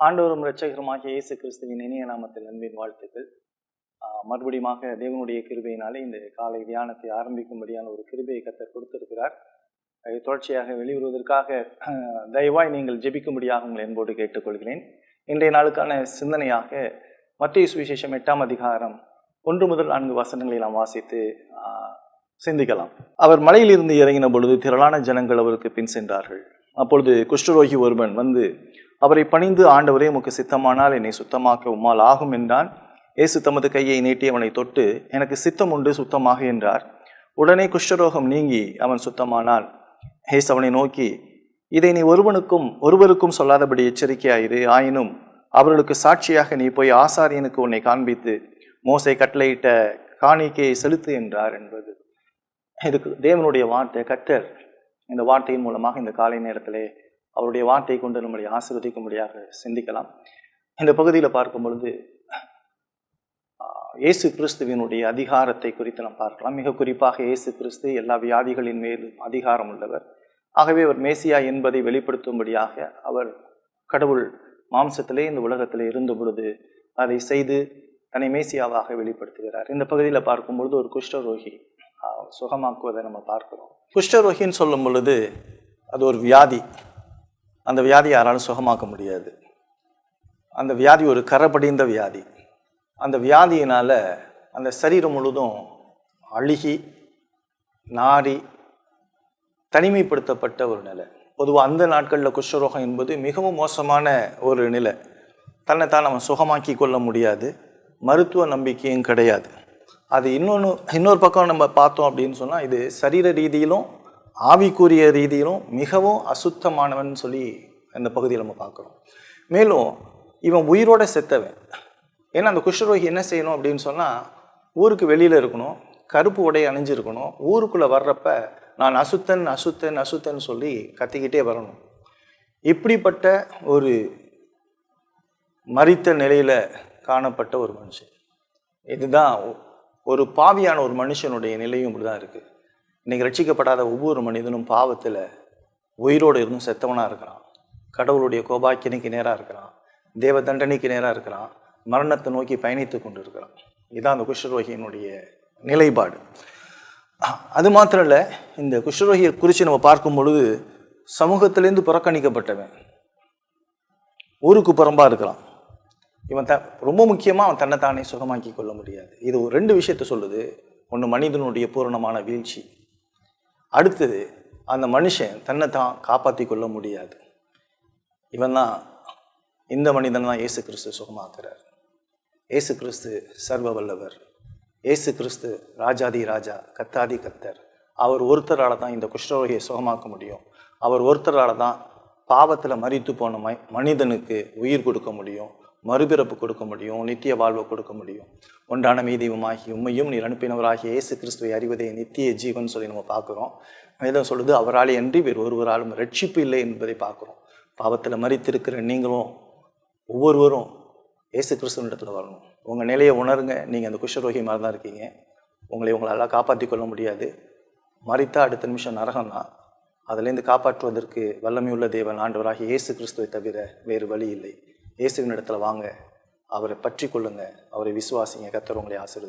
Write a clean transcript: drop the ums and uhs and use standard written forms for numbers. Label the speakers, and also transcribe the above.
Speaker 1: ஆண்டவரும் இரட்சகருமாகிய இயேசு கிறிஸ்துவின் இனிய நாமத்தில் அன்பின் வாழ்த்துக்கள். மறுபடியுமாக தேவனுடைய கிருபையினாலே இந்த காலை தியானத்தை ஆரம்பிக்கும்படியான ஒரு கிருபையை கர்த்தர் கொடுத்திருக்கிறார். தொடர்ச்சியாக வெளிவருவதற்காக தயவாய் நீங்கள் ஜெபிக்கும்படியாக உங்கள் என்போடு கேட்டுக்கொள்கிறேன். இன்றைய நாளுக்கான சிந்தனையாக மத்தேயு சுவிசேஷம் 8ஆம் அதிகாரம் 1 முதல் 4 வசனங்களை நாம் வாசித்து சிந்திக்கலாம். அவர் மலையிலிருந்து இறங்கின பொழுது திரளான ஜனங்கள் அவருக்கு பின் சென்றார்கள். அப்பொழுது குஷ்டரோகி ஒருவன் வந்து அவரை பணிந்து, ஆண்டவரே, உமக்கு சித்தமானால் என்னை சுத்தமாக்க உம்மால் ஆகும் என்றான். இயேசு தமது கையை நீட்டி அவனை தொட்டு, எனக்கு சித்தம் உண்டு, சுத்தமாக என்றார். உடனே குஷ்டரோகம் நீங்கி அவன் சுத்தமானான். இயேசு அவனை நோக்கி, இதை நீ ஒருவருக்கும் சொல்லாதபடி எச்சரிக்கையாயிரு. ஆயினும் அவர்களுக்கு சாட்சியாக நீ போய் ஆசாரியனுக்கு உன்னை காண்பித்து மோசே கட்டளையிட்ட காணிக்கையை செலுத்து என்றார் என்பது. இதுக்கு தேவனுடைய வார்த்தை. கர்த்தர் இந்த வார்த்தையின் மூலமாக இந்த காலை நேரத்திலே அவருடைய வார்த்தையை கொண்டு நம்முடைய ஆசீர்வதிக்கும்படியாக சிந்திக்கலாம். இந்த பகுதியில் பார்க்கும் பொழுது இயேசு கிறிஸ்துவினுடைய அதிகாரத்தை குறித்து நாம் பார்க்கலாம். மிக குறிப்பாக இயேசு கிறிஸ்து எல்லா வியாதிகளின் மேலும் அதிகாரம் உள்ளவர். ஆகவே அவர் மேசியா என்பதை வெளிப்படுத்தும்படியாக அவர் கடவுள் மாம்சத்திலே இந்த உலகத்திலே இருந்த பொழுது அதை செய்து தன்னை மேசியாவாக வெளிப்படுத்துகிறார். இந்த பகுதியில் பார்க்கும் பொழுது ஒரு குஷ்டரோகி சுகமாக்குவதை நம்ம பார்க்கிறோம். குஷ்டரோகின்னு சொல்லும் பொழுது அது ஒரு வியாதி. அந்த வியாதி யாராலும் சுகமாக்க முடியாது. அந்த வியாதி ஒரு கரைபடிந்த வியாதி. அந்த வியாதியினால் அந்த சரீரம் முழுதும் அழுகி நாரி தனிமைப்படுத்தப்பட்ட ஒரு நிலை. பொதுவாக அந்த நாட்களில் குஷ்டரோகம் என்பது மிகவும் மோசமான ஒரு நிலை. தன்னைத்தான் நம்ம சுகமாக்கி கொள்ள முடியாது. மருத்துவ நம்பிக்கையும் கிடையாது. அது இன்னொரு பக்கம் நம்ம பார்த்தோம் அப்படின்னு சொன்னால், இது சரீர ரீதியிலும் ஆவிக்குரிய ரீதியிலும் மிகவும் அசுத்தமானவன் சொல்லி இந்த பகுதியில் நம்ம பார்க்குறோம். மேலும் இவன் உயிரோட செத்தவன். ஏன்னா அந்த குஷ்டரோகி என்ன செய்யணும் அப்படின்னு சொன்னால், ஊருக்கு வெளியில் இருக்கணும், கருப்பு உடை அணிஞ்சிருக்கணும். ஊருக்குள்ளே வர்றப்ப நான் அசுத்தன் அசுத்தன் அசுத்தன் சொல்லி கத்திக்கிட்டே வரணும். இப்படிப்பட்ட ஒரு மரித்த நிலையில் காணப்பட்ட ஒரு மனுஷன். இதுதான் ஒரு பாவியான ஒரு மனுஷனுடைய நிலையும் இப்படி தான் இருக்குது. இன்றைக்கி ரட்சிக்கப்படாத ஒவ்வொரு மனிதனும் பாவத்தில் உயிரோடு இருந்தும் செத்தவனாக இருக்கிறான். கடவுளுடைய கோபாக்கினைக்கு நேராக இருக்கிறான். தேவ தண்டனைக்கு நேராக இருக்கிறான். மரணத்தை நோக்கி பயணித்து கொண்டு இருக்கிறான். இதுதான் அந்த குஷ்டரோகியினுடைய நிலைப்பாடு. அது மாத்திரம் இல்லை, இந்த குஷ்டரோகியை குறித்து நம்ம பார்க்கும் பொழுது சமூகத்திலேருந்து புறக்கணிக்கப்பட்டவன், ஊருக்கு புறம்பாக இருக்கிறான். இவன் ரொம்ப முக்கியமாக அவன் தன்னைத்தானே சுகமாக்கி கொள்ள முடியாது. இது ஒரு 2 விஷயத்தை சொல்லுது. ஒன்று, மனிதனுடைய பூரணமான வீழ்ச்சி. அடுத்தது, அந்த மனுஷன் தன்னைத்தான் காப்பாற்றி கொள்ள முடியாது. இந்த மனிதன் தான் இயேசு கிறிஸ்து சுகமாக்குறார். இயேசு கிறிஸ்து சர்வ வல்லவர். இயேசு கிறிஸ்து ராஜாதி ராஜா, கத்தாதி கத்தர். அவர் ஒருத்தரால் தான் இந்த குஷ்டரோகியை சுகமாக்க முடியும். அவர் ஒருத்தரால் தான் பாவத்தில் மரித்து போன மனிதனுக்கு உயிர் கொடுக்க முடியும், மறுபிறப்பு கொடுக்க முடியும், நித்திய வாழ்வை கொடுக்க முடியும். ஒன்றான மீதியுமாகி உண்மையும் நீர் அனுப்பினவராகிய இயேசு கிறிஸ்துவை அறிவதே நித்திய ஜீவன் சொல்லி நம்ம பார்க்குறோம். வேதம் சொல்லுது, அவராலே அன்றி வேறு ஒருவராலும் ரட்சிப்பு இல்லை என்பதை பார்க்குறோம். பாவத்தில் மரித்திருக்கிற நீங்களும் ஒவ்வொருவரும் இயேசு கிறிஸ்துவின் இடத்துல வரணும். உங்கள் நிலையை உணருங்க. நீங்கள் அந்த குஷ்டரோகி மாதிரி தான் இருக்கீங்க. உங்களால் காப்பாற்றி கொள்ள முடியாது. மரித்தா அடுத்த நிமிஷம் நரகம் தான். அதிலேருந்து காப்பாற்றுவதற்கு வல்லமையுள்ள தேவன் ஆண்டவராகிய இயேசு கிறிஸ்துவை தவிர வேறு வழி இல்லை. இயேசுவின் இடத்துல வாங்க, அவரை பற்றி கொள்ளுங்க, அவரை விசுவாசிங்க. கர்த்தர் உங்களை ஆசீர்வதிப்பார்.